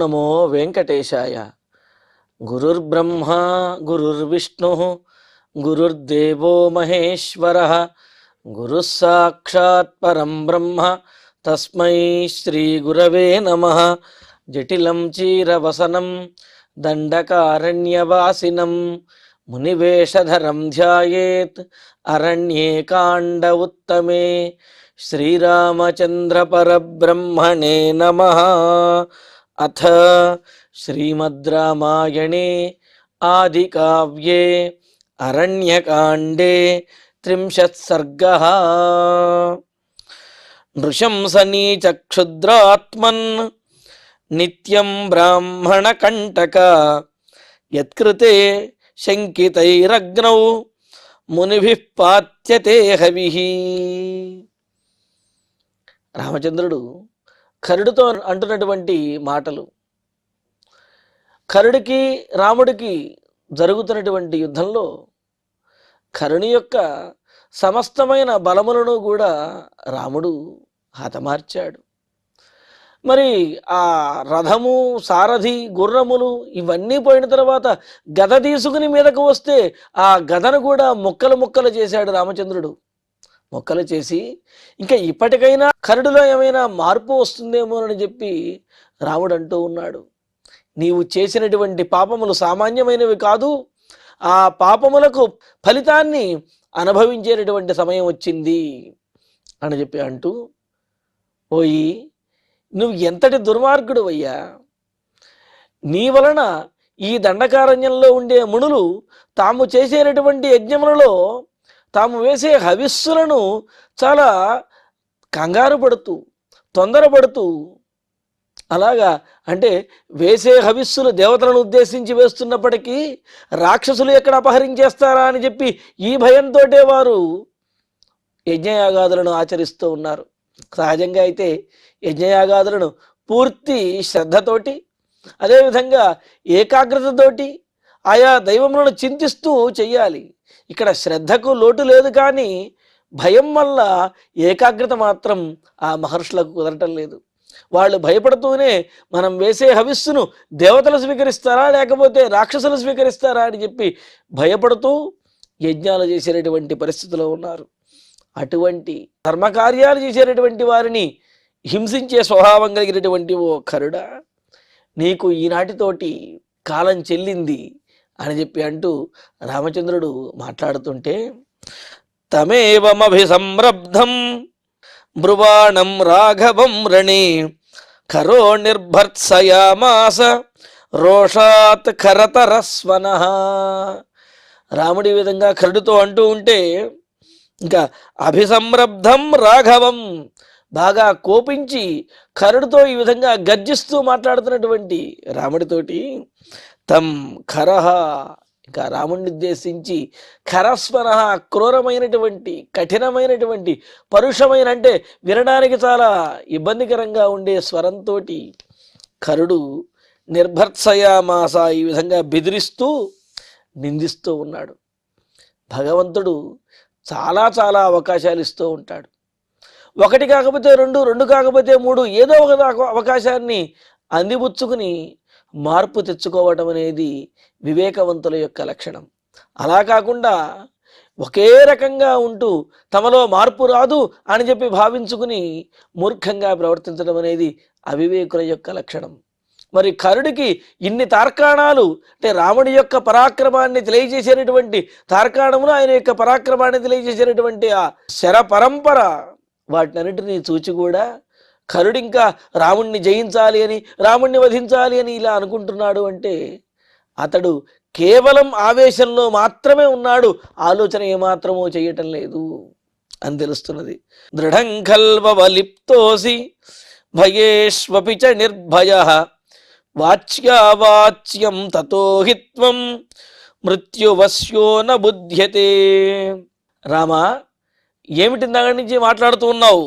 నమో వెంకటేశాయ. గురుర్బ్రహ్మా గురుర్విష్ణు గురుర్దేవో మహేశ్వరః గురుః సాక్షాత్ పరం బ్రహ్మ తస్మై శ్రీ గురవే నమః. జటిలం చీరవసనం దండకారణ్యవాసినం మునివేషధరం ధ్యాయేత్ అరణ్యే కాండ ఉత్తమే. శ్రీరామచంద్ర పరబ్రహ్మణే నమః. అథ శ్రీమద్ రామాయణే ఆదికావ్యే అరణ్యకాండే 30 సర్గః. నృశంసనీచ క్షుద్రాత్మన్ నిత్యం బ్రాహ్మణకంటక యత్కృతే శంకితైరగ్నౌ మునిభిః పాత్యతే హవిః. రామచంద్రుడు ఖరుడితో అంటున్నటువంటి మాటలు. ఖరుడికి రాముడికి జరుగుతున్నటువంటి యుద్ధంలో ఖరుని యొక్క సమస్తమైన బలములను కూడా రాముడు హతమార్చాడు. మరి ఆ రథము, సారథి, గుర్రములు ఇవన్నీ పోయిన తర్వాత గద తీసుకుని మీదకు వస్తే ఆ గదను కూడా ముక్కలు ముక్కలు చేశాడు రామచంద్రుడు. మొక్కలు చేసి ఇంకా ఇప్పటికైనా ఖరుడిలో ఏమైనా మార్పు వస్తుందేమో అని చెప్పి రాముడు అంటూ ఉన్నాడు. నీవు చేసినటువంటి పాపములు సామాన్యమైనవి కాదు, ఆ పాపములకు ఫలితాన్ని అనుభవించేటటువంటి సమయం వచ్చింది అని చెప్పి అంటూ, పోయి నువ్వు ఎంతటి దుర్మార్గుడు అయ్యా, నీ వలన ఈ దండకారణ్యంలో ఉండే మునులు తాము చేసేటటువంటి యజ్ఞములలో తాము వేసే హవిస్సులను చాలా కంగారు పడుతూ తొందరపడుతూ, అలాగా అంటే వేసే హవిస్సులు దేవతలను ఉద్దేశించి వేస్తున్నప్పటికీ రాక్షసులు ఎక్కడ అపహరించేస్తారా అని చెప్పి ఈ భయంతో వారు యజ్ఞయాగాదులను ఆచరిస్తూ ఉన్నారు. సహజంగా అయితే యజ్ఞయాగాదులను పూర్తి శ్రద్ధతోటి, అదేవిధంగా ఏకాగ్రతతోటి ఆయా దైవములను చింతిస్తూ చెయ్యాలి. ఇక్కడ శ్రద్ధకు లోటు లేదు, కానీ భయం వల్ల ఏకాగ్రత మాత్రం ఆ మహర్షులకు కుదరటం లేదు. వాళ్ళు భయపడుతూనే మనం వేసే హవిస్సును దేవతలు స్వీకరిస్తారా లేకపోతే రాక్షసులు స్వీకరిస్తారా అని చెప్పి భయపడుతూ యజ్ఞాలు చేసేటటువంటి పరిస్థితిలో ఉన్నారు. అటువంటి ధర్మకార్యాలు చేసేటటువంటి వారిని హింసించే స్వభావం కలిగినటువంటి ఓ ఖరుడా, నీకు ఈనాటితోటి కాలం చెల్లింది అని చెప్పి అంటూ రామచంద్రుడు మాట్లాడుతుంటే, తమేవమభిసంరబ్ధం బ్రువాణం రాఘవం రణే ఖరో నిర్భర్త్సయామాస రోషాత్ ఖరతరస్వనః. రాముడి విధంగా ఖరుడితో అంటూ ఉంటే, ఇంకా అభిసంరబ్ధం రాఘవం, బాగా కోపించి ఖరుడితో ఈ విధంగా గర్జిస్తూ మాట్లాడుతున్నటువంటి రాముడితోటి, తం ఖరహ, ఇంకా రాముడిని ఉద్దేశించి ఖరస్వనః, క్రూరమైనటువంటి కఠినమైనటువంటి పరుషమైన అంటే వినడానికి చాలా ఇబ్బందికరంగా ఉండే స్వరంతో ఖరుడు నిర్భర్త్సయామాస, ఈ విధంగా బెదిరిస్తూ నిందిస్తూ ఉన్నాడు. భగవంతుడు చాలా చాలా అవకాశాలు ఇస్తూ ఉంటాడు. ఒకటి కాకపోతే రెండు, రెండు కాకపోతే మూడు, ఏదో ఒక అవకాశాన్ని అందిపుచ్చుకుని మార్పు తెచ్చుకోవటం అనేది వివేకవంతుల యొక్క లక్షణం. అలా కాకుండా ఒకే రకంగా ఉంటూ తమలో మార్పు రాదు అని చెప్పి భావించుకుని మూర్ఖంగా ప్రవర్తించడం అనేది అవివేకుల యొక్క లక్షణం. మరి ఖరుడికి ఇన్ని తార్కాణాలు, అంటే రాముడి యొక్క పరాక్రమాన్ని తెలియజేసేటటువంటి తార్కాణములు, ఆయన యొక్క పరాక్రమాన్ని తెలియజేసేటటువంటి ఆ శర పరంపర, వాటినన్నిటినీ చూచి కూడా ఖరుడు ఇంకా రాముణ్ణి జయించాలి అని, రాముణ్ణి వధించాలి అని ఇలా అనుకుంటున్నాడు అంటే అతడు కేవలం ఆవేశంలో మాత్రమే ఉన్నాడు, ఆలోచన ఏమాత్రమో చేయటం లేదు అని తెలుస్తున్నది. దృఢం ఖల్వలిప్తోసి భయేష్వపి చ నిర్భయః వాచ్యావాచ్యం తతో హిత్వం మృత్యువశ్యో న బుధ్యతే. రామా, ఏమిటి దగ్గర నుంచి మాట్లాడుతూ ఉన్నావు?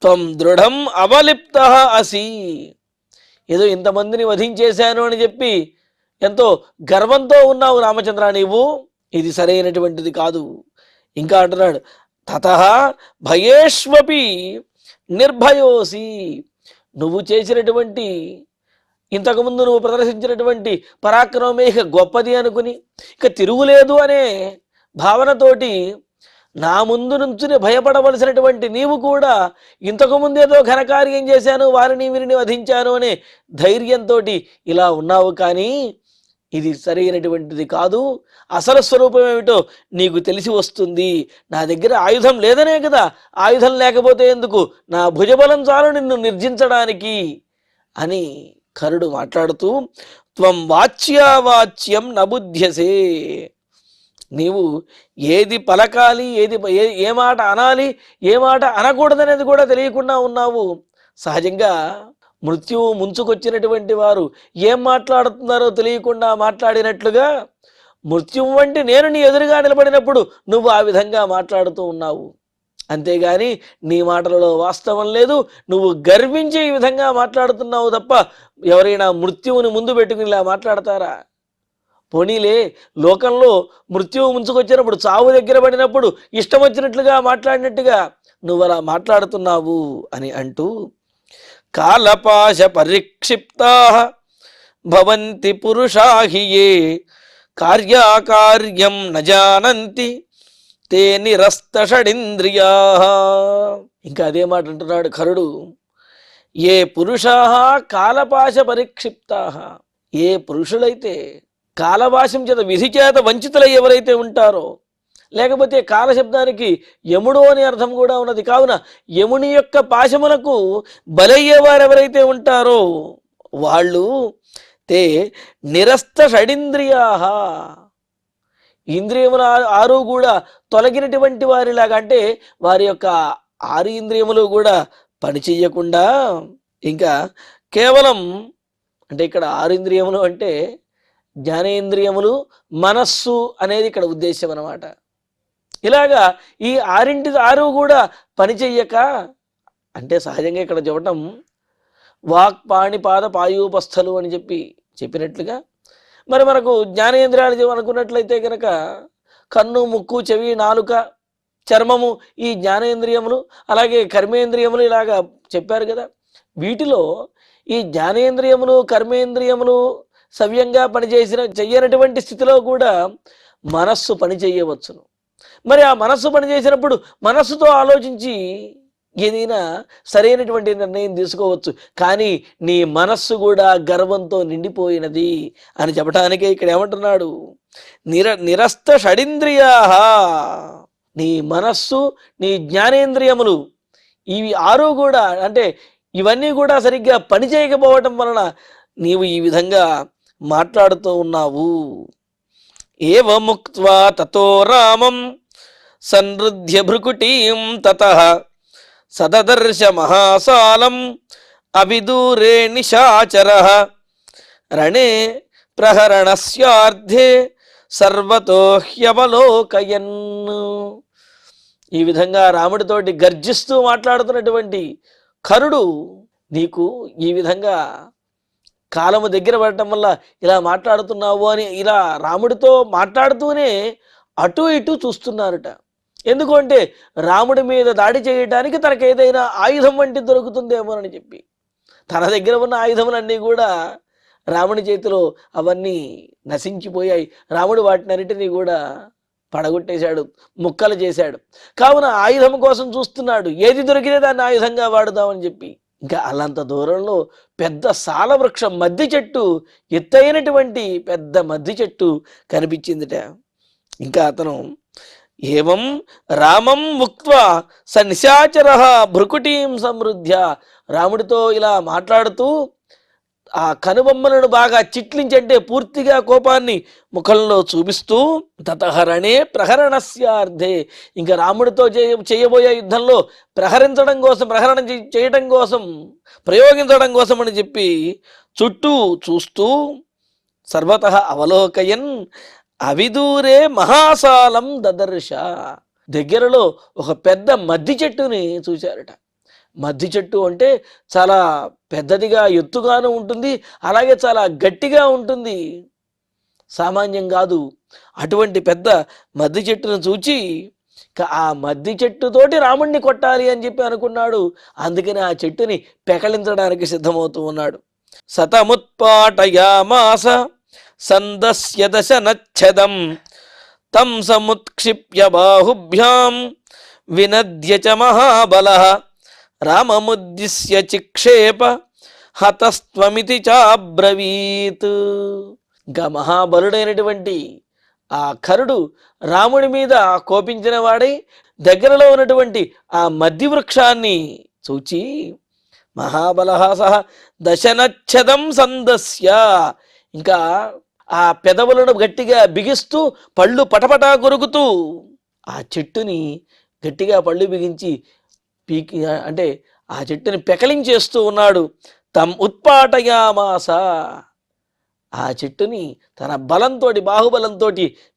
త్వం దృఢం అవలిప్తః అసి, ఏదో ఇంతమందిని వధించేశాను అని చెప్పి ఎంతో గర్వంతో ఉన్నావు రామచంద్ర నీవు, ఇది సరైనటువంటిది కాదు. ఇంకా అంటున్నాడు, తతః భయేష్వపి నిర్భయోసి, నువ్వు చేసినటువంటి ఇంతకుముందు నువ్వు ప్రదర్శించినటువంటి పరాక్రమమే ఇక గొప్పది అనుకుని ఇక తిరుగులేదు అనే భావనతోటి నా ముందు నుంచుని భయపడవలసినటువంటి నీవు కూడా ఇంతకుముందేదో ఘనకార్యం చేశాను, వారిని వీరిని వధించాను అనే ధైర్యంతో ఇలా ఉన్నావు. కానీ ఇది సరైనటువంటిది కాదు. అసలు స్వరూపం ఏమిటో నీకు తెలిసి వస్తుంది. నా దగ్గర ఆయుధం లేదనే కదా, ఆయుధం లేకపోతే ఎందుకు, నా భుజబలం చాలు నిన్ను నిర్జించడానికి అని కరుడు మాట్లాడుతూ, త్వం వాచ్యావాచ్యం నబుధ్యసే, నీవు ఏది పలకాలి, ఏ మాట అనాలి, ఏ మాట అనకూడదనేది కూడా తెలియకుండా ఉన్నావు. సహజంగా మృత్యువు ముంచుకొచ్చినటువంటి వారు ఏం మాట్లాడుతున్నారో తెలియకుండా మాట్లాడినట్లుగా మృత్యువు వంటి నేను నీ ఎదురుగా నిలబడినప్పుడు నువ్వు ఆ విధంగా మాట్లాడుతూ ఉన్నావు. అంతేగాని నీ మాటలలో వాస్తవం లేదు. నువ్వు గర్వించి ఈ విధంగా మాట్లాడుతున్నావు తప్ప ఎవరైనా మృత్యువుని ముందు పెట్టుకుని ఇలా మాట్లాడతారా? పోనీలే, లోకంలో మృత్యువు ముంచుకొచ్చినప్పుడు, చావు దగ్గర పడినప్పుడు ఇష్టం వచ్చినట్లుగా మాట్లాడినట్టుగా నువ్వు అలా మాట్లాడుతున్నావు అని అంటూ, కాలపాశ పరిక్షిప్తా భవంతి పురుషా హి యే కార్యాకార్యం న జానంతి తే నిరస్త షడింద్రియా. ఇంకా అదే మాట అంటున్నాడు కరుడు. ఏ పురుషా కాలపాశ పరిక్షిప్తా, ఏ పురుషులైతే కాలపాశం చేత, విధి చేత వంచితులై ఎవరైతే ఉంటారో, లేకపోతే కాలశబ్దానికి యముడు అని అర్థం కూడా ఉన్నది. కావున యముని యొక్క పాశములకు బలయ్యేవారు ఎవరైతే ఉంటారో వాళ్ళు తే నిరస్త షడింద్రియా, ఇంద్రియములు 6 కూడా తొలగినటువంటి వారిలాగా, అంటే వారి యొక్క 6 ఇంద్రియములు కూడా పనిచేయకుండా ఇంకా కేవలం, అంటే ఇక్కడ 6 ఇంద్రియములు అంటే జ్ఞానేంద్రియములు, మనస్సు అనేది ఇక్కడ ఉద్దేశం అన్నమాట. ఇలాగా ఈ 6 కూడా పనిచెయ్యక, అంటే సహజంగా ఇక్కడ చెప్పటం వాక్ పాణిపాద పాయూపస్థలు అని చెప్పినట్లుగా, మరి మనకు జ్ఞానేంద్రియాలు అనుకున్నట్లయితే కనుక కన్ను, ముక్కు, చెవి, నాలుక, చర్మము ఈ జ్ఞానేంద్రియములు, అలాగే కర్మేంద్రియములు ఇలాగా చెప్పారు కదా. వీటిలో ఈ జ్ఞానేంద్రియములు, కర్మేంద్రియములు సవ్యంగా చెయ్యనటువంటి స్థితిలో కూడా మనస్సు పని చేయవచ్చును. మరి ఆ మనస్సు పనిచేసినప్పుడు మనస్సుతో ఆలోచించి ఏదైనా సరైనటువంటి నిర్ణయం తీసుకోవచ్చు. కానీ నీ మనస్సు కూడా గర్వంతో నిండిపోయినది అని చెప్పడానికే ఇక్కడ ఏమంటున్నాడు, నిరస్త షడింద్రియా, నీ మనస్సు, నీ జ్ఞానేంద్రియములు ఇవి 6 కూడా, అంటే ఇవన్నీ కూడా సరిగ్గా పనిచేయకపోవటం వలన నీవు ఈ విధంగా మాట్లాడుతూ ఉన్నావు. ఏవముక్త్వా తతో రామం సంరుధ్య భృకుటీం తతః సదదర్శ మహాసాలం అవిదూరే నిశాచరః రణే ప్రహరణస్యార్థే సర్వతో హ్యవలోకయన్. ఈ విధంగా రాముడితోటి గర్జిస్తూ మాట్లాడుతున్నటువంటి కరుడు నీకు ఈ విధంగా కాలము దగ్గర పడటం వల్ల ఇలా మాట్లాడుతున్నావు అని ఇలా రాముడితో మాట్లాడుతూనే అటు ఇటు చూస్తున్నారట. ఎందుకంటే రాముడి మీద దాడి చేయడానికి తనకు ఏదైనా ఆయుధం వంటి దొరుకుతుందేమోనని చెప్పి, తన దగ్గర ఉన్న ఆయుధములన్నీ కూడా రాముడి చేతిలో అవన్నీ నశించిపోయాయి. రాముడు వాటినన్నిటినీ కూడా పడగొట్టేశాడు, ముక్కలు చేశాడు. కావున ఆయుధం కోసం చూస్తున్నాడు, ఏది దొరికితే దాన్ని ఆయుధంగా వాడుదామని చెప్పి. ఇంకా అలాంత దూరంలో పెద్ద సాల వృక్షం, మద్ది చెట్టు, ఎత్తైనటువంటి పెద్ద మద్ది చెట్టు కనిపించిందిట. ఇంకా అతను ఏవం రామం ఉక్త్వా స నిశాచరః భృకుటీం సమృద్ధ్య, రాముడితో ఇలా మాట్లాడుతూ ఆ కనుబొమ్మలను బాగా చిట్లించంటే పూర్తిగా కోపాన్ని ముఖంలో చూపిస్తూ తతహరణే ప్రహరణస్యార్థే, ఇంకా రాముడితో చేయబోయే యుద్ధంలో ప్రహరించడం కోసం, చేయటం కోసం, ప్రయోగించడం కోసం అని చెప్పి చుట్టూ చూస్తూ సర్వతః అవలోకయన్ అవిదూరే మహాసాలం దదర్శ, దగ్గరలో ఒక పెద్ద మద్ది చెట్టుని చూశారట. మద్ది చెట్టు అంటే చాలా పెద్దదిగా, ఎత్తుగాను ఉంటుంది, అలాగే చాలా గట్టిగా ఉంటుంది, సామాన్యం కాదు. అటువంటి పెద్ద మద్ది చెట్టును చూచి ఆ మద్ది చెట్టుతోటి రాముణ్ణి కొట్టాలి అని చెప్పి అనుకున్నాడు. అందుకని ఆ చెట్టుని పెకలించడానికి సిద్ధమవుతూ ఉన్నాడు. సతముత్పాటయామాస సందస్య దశనచ్ఛదం తం సముత్క్షిప్య బాహుభ్యాం వినద్య చ మహాబలః రామముద్దిశ్య చిక్షేప హతస్త్వమితి చాబ్రవీత్. ఇంకా మహాబలుడైనటువంటి ఆ ఖరుడు రాముడి మీద కోపించిన వాడై దగ్గరలో ఉన్నటువంటి ఆ మద్ది వృక్షాన్ని చూచి మహాబలః సహ దశనచ్ఛదం సందస్య, ఇంకా ఆ పెదవులను గట్టిగా బిగిస్తూ పళ్ళు పటపటా కొరుకుతూ ఆ చెట్టుని గట్టిగా పళ్ళు బిగించి పీకి అంటే ఆ చెట్టుని పెకలించేస్తూ ఉన్నాడు. తం ఉత్పాటయామాస, ఆ చెట్టుని తన బలంతో బాహుబలంతో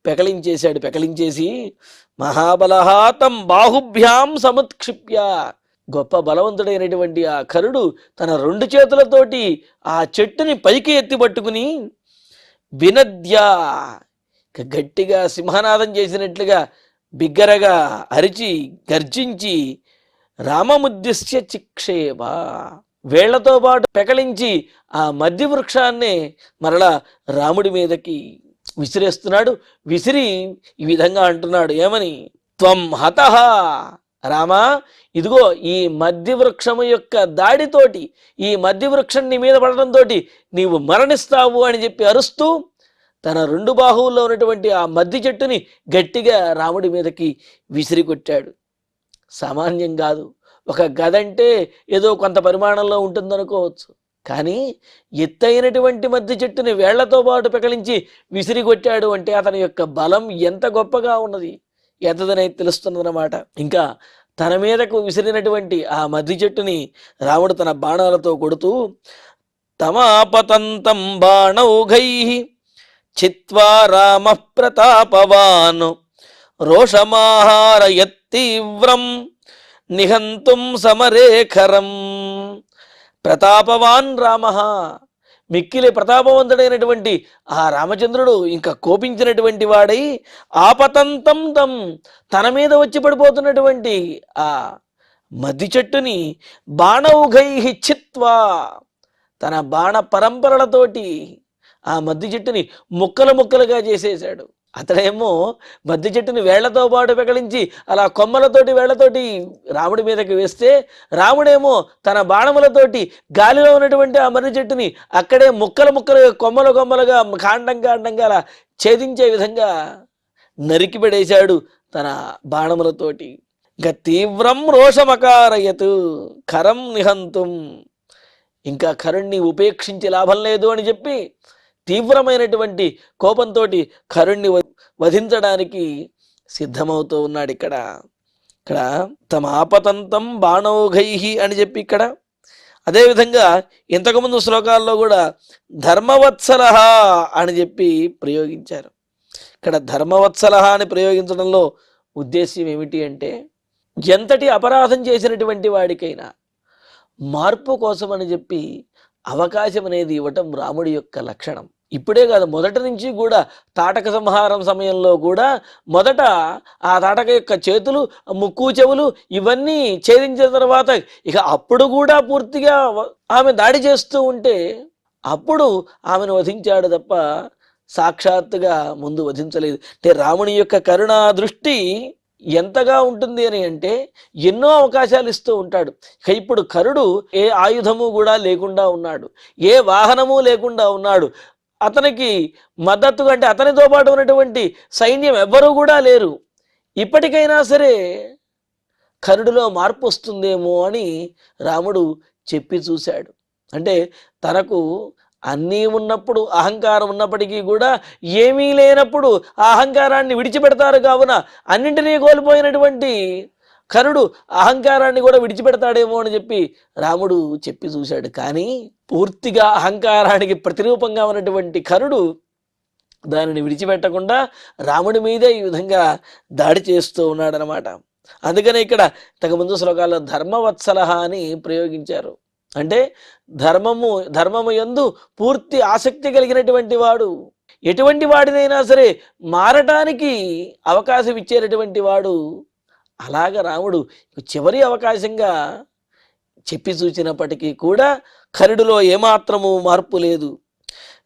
పెకలించేశాడు. పెకలించేసి మహాబలః తం బాహుభ్యాం సముత్క్షిప్య, గొప్ప బలవంతుడైనటువంటి ఆ ఖరుడు తన రెండు చేతులతోటి ఆ చెట్టుని పైకి ఎత్తి పట్టుకుని వినద్య, గట్టిగా సింహనాదం చేసినట్లుగా బిగ్గరగా అరిచి గర్జించి రామముద్దిశ్య చిక్షేప, వేళ్లతో పాటు పెకలించి ఆ మధ్య వృక్షాన్నే మరలా రాముడి మీదకి విసిరేస్తున్నాడు. విసిరి ఈ విధంగా అంటున్నాడు, ఏమని? త్వం హతః రామా, ఇదిగో ఈ మధ్య వృక్షము యొక్క దాడితోటి, ఈ మధ్య వృక్షం నీ మీద పడడంతో నీవు మరణిస్తావు అని చెప్పి అరుస్తూ తన రెండు బాహువుల్లో ఉన్నటువంటి ఆ మద్ది చెట్టుని గట్టిగా రాముడి మీదకి విసిరి కొట్టాడు. సామాన్యం కాదు. ఒక గదంటే ఏదో కొంత పరిమాణంలో ఉంటుందనుకోవచ్చు, కానీ ఎత్తైనటువంటి మద్ది చెట్టుని వేళ్లతో పాటు పెకలించి విసిరి కొట్టాడు అంటే అతని యొక్క బలం ఎంత గొప్పగా ఉన్నది, ఎంతదనే తెలుస్తున్నదన్నమాట. ఇంకా తన మీదకు విసిరినటువంటి ఆ మద్ది చెట్టుని రాముడు తన బాణాలతో కొడుతూ తమాపతంతం బాణౌఘైః చిత్వా రామ ప్రతాపవాన్ రోషమాహారయత్తీవ్రం నిహంతుం సమరేఖరం. ప్రతాపవాన్ రామ, మిక్కిలి ప్రతాపవంతుడైనటువంటి ఆ రామచంద్రుడు ఇంకా కోపించినటువంటి వాడై ఆపతంతం తం, తన మీద వచ్చి పడిపోతున్నటువంటి ఆ మద్ది చెట్టుని బాణౌఘైః చిత్వా, తన బాణ పరంపరలతోటి ఆ మద్ది చెట్టుని ముక్కలు ముక్కలుగా చేసేశాడు. అతడేమో మద్ది చెట్టుని వేళ్లతో పాటు పెకలించి అలా కొమ్మలతోటి వేళ్లతోటి రాముడి మీదకి వేస్తే, రాముడేమో తన బాణములతోటి గాలిలో ఉన్నటువంటి ఆ మర్రి చెట్టుని అక్కడే ముక్కలు ముక్కలుగా కొమ్మలు కొమ్మలుగా కాండంగా అలా ఛేదించే విధంగా నరికి పడేశాడు తన బాణములతోటి. ఇంకా తీవ్రం రోషమకారయత్ ఖరం నిహంతుం, ఇంకా ఖరుణ్ణి ఉపేక్షించి లాభం లేదు అని చెప్పి తీవ్రమైనటువంటి కోపంతో ఖరుణ్ణి వధించడానికి సిద్ధమవుతూ ఉన్నాడు. ఇక్కడ తమ ఆపతంతం బాణౌఘైః అని చెప్పి ఇక్కడ అదేవిధంగా ఇంతకుముందు శ్లోకాల్లో కూడా ధర్మవత్సలః అని చెప్పి ప్రయోగించారు. ఇక్కడ ధర్మవత్సలః అని ప్రయోగించడంలో ఉద్దేశ్యం ఏమిటి అంటే, ఎంతటి అపరాధం చేసినటువంటి వాడికైనా మార్పు కోసం అని చెప్పి అవకాశం అనేది ఇవ్వటం రాముడి యొక్క లక్షణం. ఇప్పుడే కాదు, మొదటి నుంచి కూడా తాటక సంహారం సమయంలో కూడా మొదట ఆ తాటక యొక్క చేతులు, ముక్కు, చెవులు ఇవన్నీ ఛేదించిన తర్వాత ఇక అప్పుడు కూడా పూర్తిగా ఆమె దాడి చేస్తూ ఉంటే అప్పుడు ఆమెను వధించాడు తప్ప సాక్షాత్తుగా ముందు వధించలేదు. అంటే రాముని యొక్క కరుణా దృష్టి ఎంతగా ఉంటుంది అని అంటే ఎన్నో అవకాశాలు ఇస్తూ ఉంటాడు. ఇక ఇప్పుడు ఖరుడు ఏ ఆయుధము కూడా లేకుండా ఉన్నాడు, ఏ వాహనము లేకుండా ఉన్నాడు, అతనికి మద్దతుగా అంటే అతనితో పాటు ఉన్నటువంటి సైన్యం ఎవ్వరూ కూడా లేరు. ఇప్పటికైనా సరే ఖరుడులో మార్పు వస్తుందేమో అని రాముడు చెప్పి చూశాడు. అంటే తనకు అన్నీ ఉన్నప్పుడు అహంకారం ఉన్నప్పటికీ కూడా ఏమీ లేనప్పుడు ఆ అహంకారాన్ని విడిచిపెడతారు. కావున అన్నింటినీ కోల్పోయినటువంటి ఖరుడు అహంకారాన్ని కూడా విడిచిపెడతాడేమో అని చెప్పి రాముడు చెప్పి చూశాడు. కానీ పూర్తిగా అహంకారానికి ప్రతిరూపంగా ఉన్నటువంటి ఖరుడు దానిని విడిచిపెట్టకుండా రాముడి మీదే ఈ విధంగా దాడి చేస్తూ ఉన్నాడనమాట. అందుకనే ఇక్కడ ఇంతకుముందు శ్లోకాల్లో ధర్మవత్సలః అని ప్రయోగించారు. అంటే ధర్మము యందు పూర్తి ఆసక్తి కలిగినటువంటి వాడు, ఎటువంటి వాడినైనా సరే మారటానికి అవకాశం ఇచ్చేటటువంటి వాడు. అలాగ రాముడు చివరి అవకాశంగా చెప్పి చూచినప్పటికీ కూడా ఖరుడిలో ఏమాత్రము మార్పు లేదు.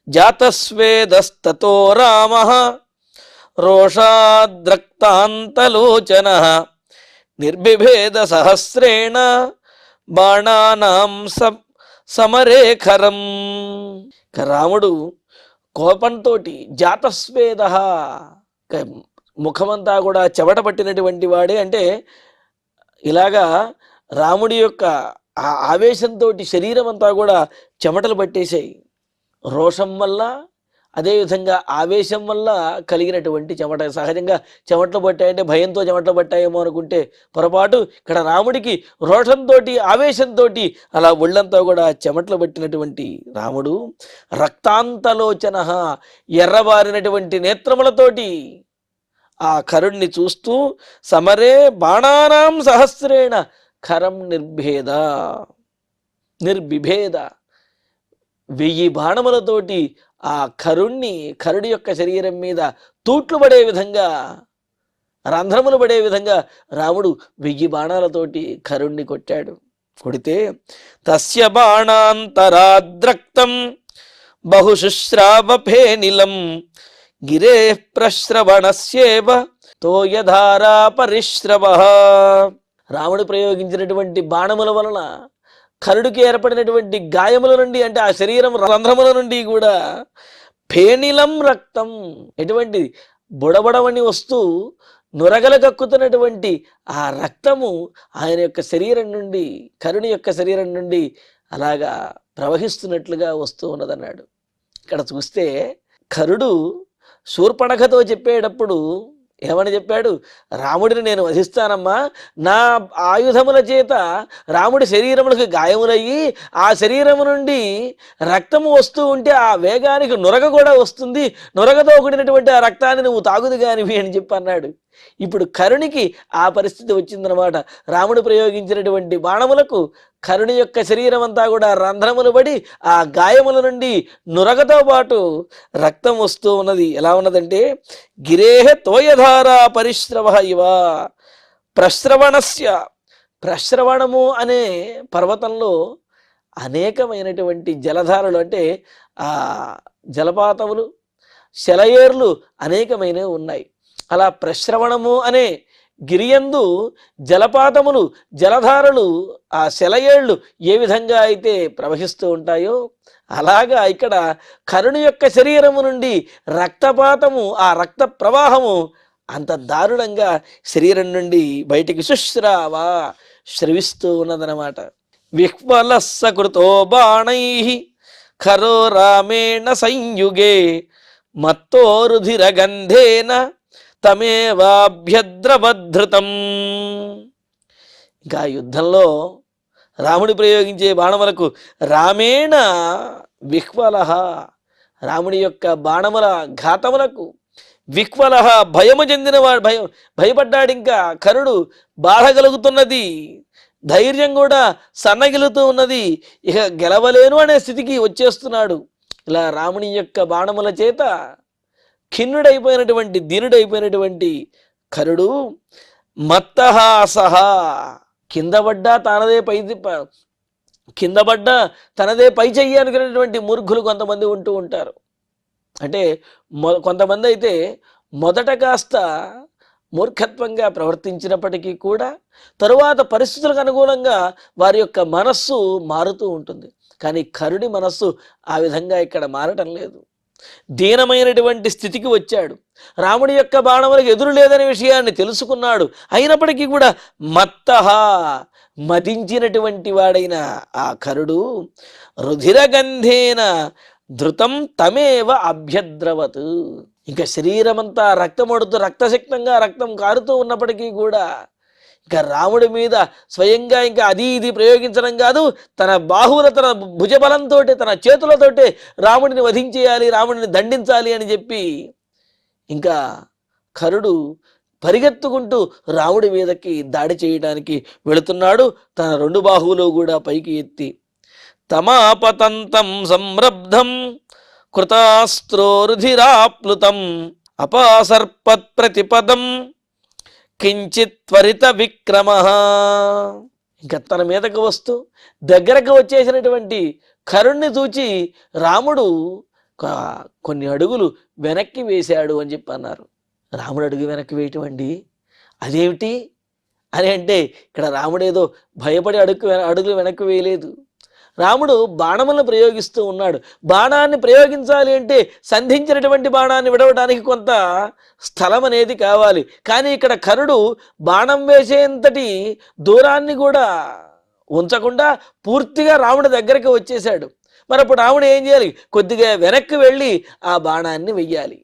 జాతస్వేదస్తతో రామ రోషాద్రక్తాంతలోచన నిర్బిభేద సహస్రేణ బాణానాం సమరేఖరం. రాముడు కోపంతో జాతస్వేద, ముఖమంతా కూడా చెమట పట్టినటువంటి వాడే. అంటే ఇలాగా రాముడి యొక్క ఆ ఆవేశంతో శరీరం అంతా కూడా చెమటలు పట్టేశాయి. రోషం వల్ల, అదేవిధంగా ఆవేశం వల్ల కలిగినటువంటి చెమట. సహజంగా చెమటలు పట్టాయంటే భయంతో చెమటలు పట్టాయేమో అనుకుంటే పొరపాటు. ఇక్కడ రాముడికి రోషంతో ఆవేశంతో అలా ఒళ్ళంతా కూడా చెమటలు పట్టినటువంటి రాముడు రక్తాంతలోచన, ఎర్రబారినటువంటి నేత్రములతోటి ఆ కరుణ్ణి చూస్తూ సమరే బాణానాం సహస్రేణ ఖరం నిర్బిభేద 1000 బాణములతోటి ఆ కరుడి యొక్క శరీరం మీద తూట్లు పడే విధంగా, రంధ్రములు పడే విధంగా రాముడు 1000 బాణాలతోటి కరుణ్ణి కొట్టాడు. కొడితే తస్య బాణాంతరాద్రక్తం బహుశుశ్రావఫేనిలం గిరే ప్రశ్రవణస్యేవ తోయధారా పరిశ్రవ. రాముడు ప్రయోగించినటువంటి బాణముల వలన కరుడికి ఏర్పడినటువంటి గాయముల నుండి, అంటే ఆ శరీరం రంధ్రముల నుండి కూడా ఫేనిలం రక్తం, ఎటువంటి బుడబడవని వస్తూ నురగల కక్కుతున్నటువంటి ఆ రక్తము ఆయన యొక్క శరీరం నుండి, కరుని యొక్క శరీరం నుండి అలాగా ప్రవహిస్తున్నట్లుగా వస్తూ ఉన్నదన్నాడు. ఇక్కడ చూస్తే కరుడు శూర్పణఖతో చెప్పేటప్పుడు ఏమని చెప్పాడు? రాముడిని నేను వధిస్తానమ్మా, నా ఆయుధముల చేత రాముడి శరీరములకు గాయములయ్యి ఆ శరీరము నుండి రక్తము వస్తూ ఉంటే ఆ వేగానికి నురగ కూడా వస్తుంది, నురగతో కూడినటువంటి ఆ రక్తాన్ని నువ్వు తాగుదు కానివి అని చెప్పి అన్నాడు. ఇప్పుడు కరునికి ఆ పరిస్థితి వచ్చిందనమాట. రాముడు ప్రయోగించినటువంటి బాణములకు కరుని యొక్క శరీరం అంతా కూడా రంధ్రములు పడి ఆ గాయముల నుండి నురగతో పాటు రక్తం వస్తూ ఉన్నది. ఎలా ఉన్నదంటే గిరేహ తోయధారా పరిశ్రవ ఇవ ప్రశ్రవణస్య. ప్రశ్రవణము అనే పర్వతంలో అనేకమైనటువంటి జలధారలు, అంటే ఆ జలపాతములు, సెలయేర్లు అనేకమైనవి ఉన్నాయి. అలా ప్రశ్రవణము అనే గిరియందు జలపాతములు, జలధారలు, ఆ సెలయేళ్లు ఏ విధంగా అయితే ప్రవహిస్తూ ఉంటాయో అలాగా ఇక్కడ కరుణి యొక్క శరీరము నుండి రక్తపాతము, ఆ రక్త ప్రవాహము అంత దారుణంగా శరీరం నుండి బయటికి స్రవిస్తూ ఉన్నదనమాట. విహ్వల సకృతో బాణై ఖరో రామేణ సంయుగే మత్తో రుధిర గంధేన తమేవాభ్యద్రవధృతం. ఇంకా యుద్ధంలో రాముడి ప్రయోగించే బాణములకు రామేణ విహ్వల, రాముడి యొక్క బాణముల ఘాతములకు విహ్వల భయము చెందినవాడు, భయపడ్డాడు. ఇంకా కరుడు బాధ కలుగుతున్నది, ధైర్యం కూడా సన్నగిలుతూ ఉన్నది, ఇక గెలవలేను అనే స్థితికి వచ్చేస్తున్నాడు. ఇలా రాముని యొక్క బాణముల చేత ఖిన్నుడైపోయినటువంటి, దీనుడైపోయినటువంటి కరుడు మత్తహాసహ, కింద పడ్డా తనదే పై చెయ్యి అనుకునేటువంటి మూర్ఖులు కొంతమంది ఉంటూ ఉంటారు. అంటే కొంతమంది అయితే మొదట కాస్త మూర్ఖత్వంగా ప్రవర్తించినప్పటికీ కూడా తరువాత పరిస్థితులకు అనుగుణంగా వారి యొక్క మనస్సు మారుతూ ఉంటుంది. కానీ కరుడి మనస్సు ఆ విధంగా ఇక్కడ మారటం లేదు. దీనమైనటువంటి స్థితికి వచ్చాడు. రాముడి యొక్క బాణములకు ఎదురు లేదనే విషయాన్ని తెలుసుకున్నాడు. అయినప్పటికీ కూడా మదించినటువంటి వాడైన ఆ కరుడు రుధిరగంధేన ధృతం తమేవ అభ్యద్రవత్. ఇంకా శరీరమంతా రక్తమడుతూ రక్తశక్తంగా రక్తం కారుతూ ఉన్నప్పటికీ కూడా ఇంకా రాముడి మీద స్వయంగా ఇంకా అది ఇది ప్రయోగించడం కాదు, తన బాహువుల, తన భుజబలంతో, తన చేతులతోటే రాముడిని వధించేయాలి, రాముడిని దండించాలి అని చెప్పి ఇంకా కరుడు పరిగెత్తుకుంటూ రాముడి మీదకి దాడి చేయడానికి వెళుతున్నాడు. తన 2 బాహువులు కూడా పైకి ఎత్తి తమాపతంతం సంరబ్ధం కృతాస్త్రోరుధిరాప్లుతం అపాసర్పత్ ప్రతిపదం కించిత్ త్వరిత విక్రమ. ఇంకా తన మీదకు వస్తూ దగ్గరకు వచ్చేసినటువంటి కరుణ్ణి చూచి రాముడు కొన్ని అడుగులు వెనక్కి వేశాడు అని చెప్పి అన్నారు. రాముడు అడుగు వెనక్కి వేయటం అండి, అదేమిటి అని అంటే ఇక్కడ రాముడు ఏదో భయపడి అడుగులు వెనక్కి వేయలేదు. రాముడు బాణములను ప్రయోగిస్తూ ఉన్నాడు. బాణాన్ని ప్రయోగించాలి అంటే సంధించినటువంటి బాణాన్ని విడవడానికి కొంత స్థలం అనేది కావాలి. కానీ ఇక్కడ కరుడు బాణం వేసేంతటి దూరాన్ని కూడా ఉంచకుండా పూర్తిగా రాముడి దగ్గరికి వచ్చేశాడు. మరి అప్పుడు రాముడు ఏం చేయాలి? కొద్దిగా వెనక్కి వెళ్ళి ఆ బాణాన్ని వెయ్యాలి,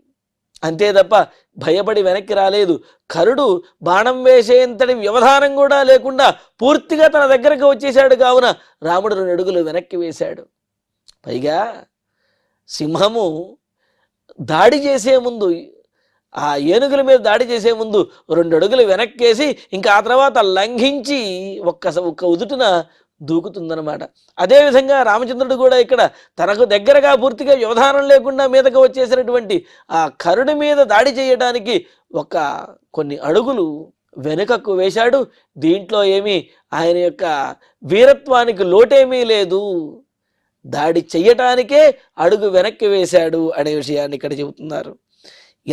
అంతే తప్ప భయపడి వెనక్కి రాలేదు. కరుడు బాణం వేసేంతటి వ్యవధానం కూడా లేకుండా పూర్తిగా తన దగ్గరకు వచ్చేశాడు. కావున రాముడు 2 అడుగులు వెనక్కి వేశాడు. పైగా సింహము దాడి చేసే ముందు, ఆ ఏనుగుల మీద దాడి చేసే ముందు 2 అడుగులు వెనక్కేసి ఇంకా ఆ తర్వాత లంఘించి ఒక్క ఉదుటున దూకుతుందన్నమాట. అదేవిధంగా రామచంద్రుడు కూడా ఇక్కడ తనకు దగ్గరగా పూర్తిగా వ్యవధానం లేకుండా మీదకు వచ్చేసినటువంటి ఆ కరుడి మీద దాడి చేయడానికి కొన్ని అడుగులు వెనుకకు వేశాడు. దీంట్లో ఏమీ ఆయన యొక్క వీరత్వానికి లోటేమీ లేదు, దాడి చెయ్యటానికే అడుగు వెనక్కి వేశాడు అనే విషయాన్ని ఇక్కడ చెబుతున్నారు.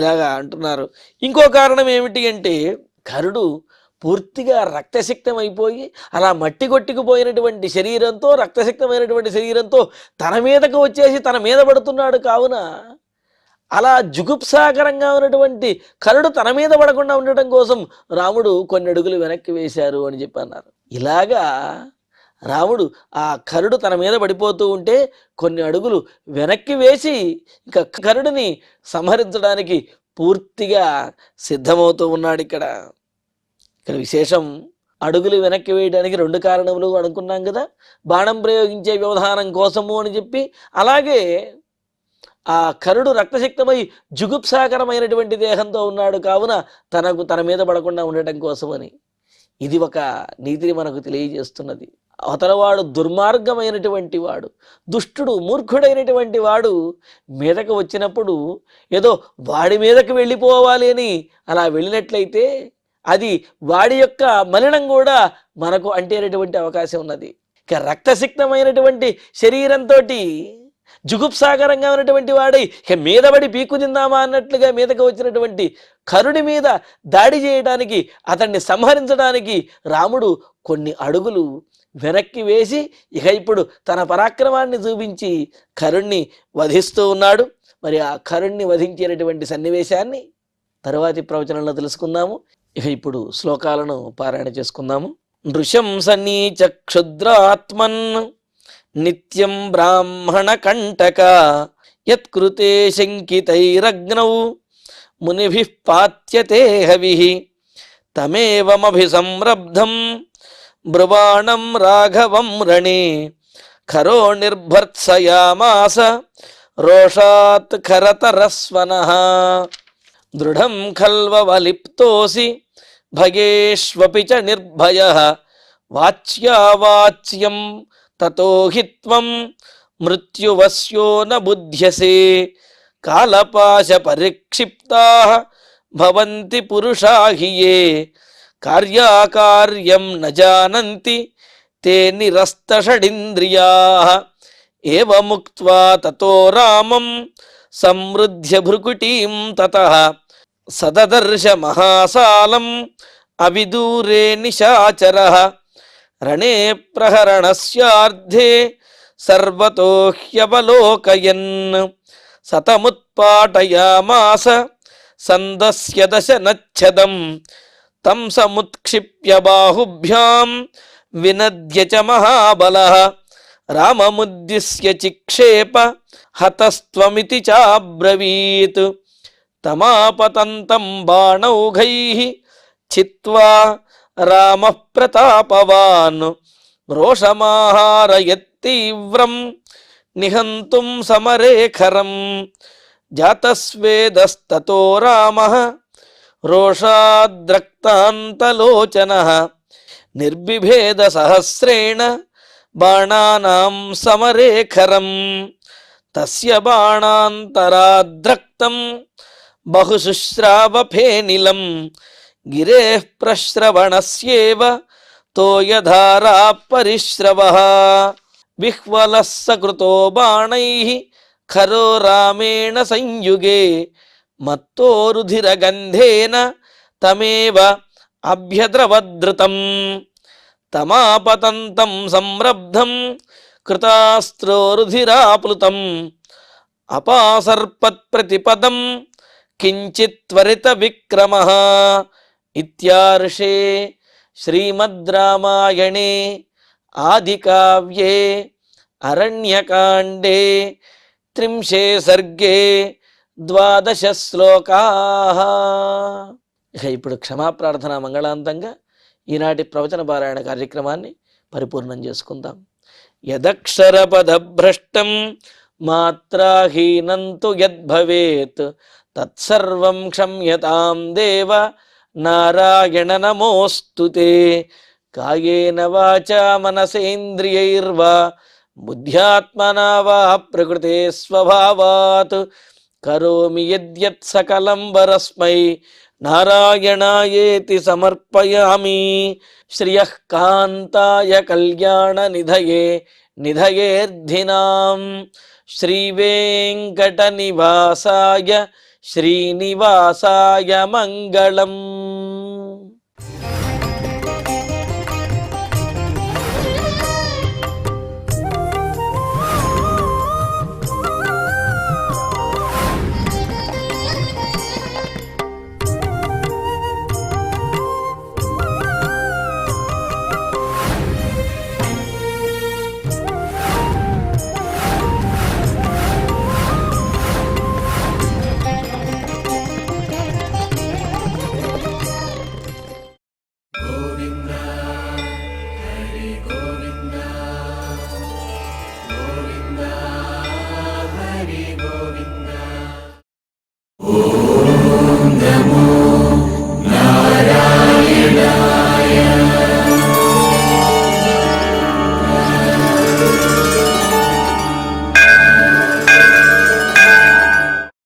ఇలాగా అంటున్నారు. ఇంకో కారణం ఏమిటి అంటే కరుడు పూర్తిగా రక్తసిక్తం అయిపోయి అలా మట్టి కొట్టుకుపోయినటువంటి శరీరంతో, రక్తసిక్తమైనటువంటి శరీరంతో తన మీదకు వచ్చేసి తన మీద పడుతున్నాడు. కావున అలా జుగుప్సాకరంగా ఉన్నటువంటి కరుడు తన మీద పడకుండా ఉండటం కోసం రాముడు కొన్ని అడుగులు వెనక్కి వేశారు అని చెప్పి అన్నారు. ఇలాగా రాముడు ఆ కరుడు తన మీద పడిపోతూ ఉంటే కొన్ని అడుగులు వెనక్కి వేసి ఇంకా కరుడిని సంహరించడానికి పూర్తిగా సిద్ధమవుతూ ఉన్నాడు. ఇక్కడ విశేషం అడుగులు వెనక్కి వేయడానికి 2 కారణములు అనుకున్నాం కదా. బాణం ప్రయోగించే వ్యవధానం కోసము అని చెప్పి, అలాగే ఆ కరుడు రక్తశక్తమై జుగుప్సాకరమైనటువంటి దేహంతో ఉన్నాడు కావున తన మీద పడకుండా ఉండటం కోసమని. ఇది ఒక నీతిని మనకు తెలియజేస్తున్నది. అవతలవాడు దుర్మార్గమైనటువంటి వాడు, దుష్టుడు, మూర్ఖుడైనటువంటి వాడు మీదకు వచ్చినప్పుడు ఏదో వాడి మీదకు వెళ్ళిపోవాలి అని అలా వెళ్ళినట్లయితే అది వాడి యొక్క మలినం కూడా మనకు అంటేటటువంటి అవకాశం ఉన్నది. ఇక రక్తసిక్తమైనటువంటి శరీరంతో జుగుప్సాకరంగా ఉన్నటువంటి వాడి ఇక మీదబడి పీకు తిందామా అన్నట్లుగా మీదకు వచ్చినటువంటి కరుడి మీద దాడి చేయడానికి, అతన్ని సంహరించడానికి రాముడు కొన్ని అడుగులు వెనక్కి వేసి ఇక ఇప్పుడు తన పరాక్రమాన్ని చూపించి కరుణ్ణి వధిస్తూ ఉన్నాడు. మరి ఆ కరుణ్ణి వధించేటటువంటి సన్నివేశాన్ని తరువాతి ప్రవచనంలో తెలుసుకుందాము. ఇక ఇప్పుడు శ్లోకాలను పారాయణ చేసుకుందాము. నృశంసనీచ క్షుద్రాత్మన్ నిత్యం బ్రాహ్మణ కంటక యత్కృతే శంకితైరగ్నౌ మునిభిః పాత్యతే హవిః తమేవమభిసంరబ్ధం బ్రువాణం రాఘవం రణే ఖరో నిర్భర్త్సయామాస రోషాత్ ఖరతరస్వనః దృఢం ఖల్వవలిప్తోసి భగేష్వపి చ నిర్భయః వాచ్యావాచ్యం తతో హి త్వం మృత్యువస్యో న బుధ్యసే కాలపాశ పరిక్షిప్తాః భవంతి పురుషా హి యే కార్యాకార్యం న జానంతి తే నిరస్తషడింద్రియాః ఏవముక్త్వా తతో రామం సమృద్ధ్య భృకుటీం తతః సదదర్శ మహాసాలం అవిదూరే నిశాచరః రణే ప్రహరణస్యార్థే సర్వతో హ్యవలోకయన్ సతముత్పాటయామాస సందస్య దశనచ్ఛదం తం సముత్క్షిప్య బాహుభ్యాం వినద్య చ మహాబలః రామముద్దిశ్య చిక్షేప హతస్త్వమితి చాబ్రవీత్ తమాపతంతం బాణౌఘైః చిత్వా రామః ప్రతాపవాన్ రోషమాహారయత్తీవ్రం నిహంతుం సమరేఖరం జాతస్వేదస్తతో రామః రోషాద్రక్తాంతలోచనః నిర్బిభేద సహస్రేణ బాణానాం సమరేఖరం తస్య బాణాంతరాద్రక్తం బహుశుశ్రావఫేనిలం గిరేః ప్రశ్రవణస్యేవ తోయధారా పరిశ్రవః. విహ్వలः సకృతో బాణైః ఖరో రామేణ సంయుగే మత్తో రుధిరగంధేన తమేవ అభ్యద్రవద్రుతం తమాపతంతం సంరబ్ధం కృతాస్త్రో రుధిరాప్లుతం అపాసర్పత్ప్రతిపదం కించిత్ త్వరిత విక్రమః. ఇత్యార్షే శ్రీమద్ రామాయణే ఆదికావ్యే అరణ్యకాండే 30 సర్గే 12 శ్లోకాః. ఇక ఇప్పుడు క్షమాప్రార్థన మంగళాంతంగా ఈనాటి ప్రవచన పారాయణ కార్యక్రమాన్ని పరిపూర్ణం చేసుకుందాం. యదక్షరపదభ్రష్టం మాత్రాహీనంతు యద్భవేత్ తత్సర్వం క్షమ్యతాం దేవ నారాయణ నమోస్తుతే. కాయేన వాచా మనసేంద్రియైర్వా బుద్ధ్యాత్మనా వా ప్రకృతే స్వభావాత్ కరోమి యద్యత్ సకలం వరస్మై నారాయణాయేతి సమర్పయామి. శ్రియః కాంతాయ కళ్యాణ నిధయే నిధయేర్ధినాం శ్రీవేంకట నివాసాయ శ్రీనివాసాయ మంగళం.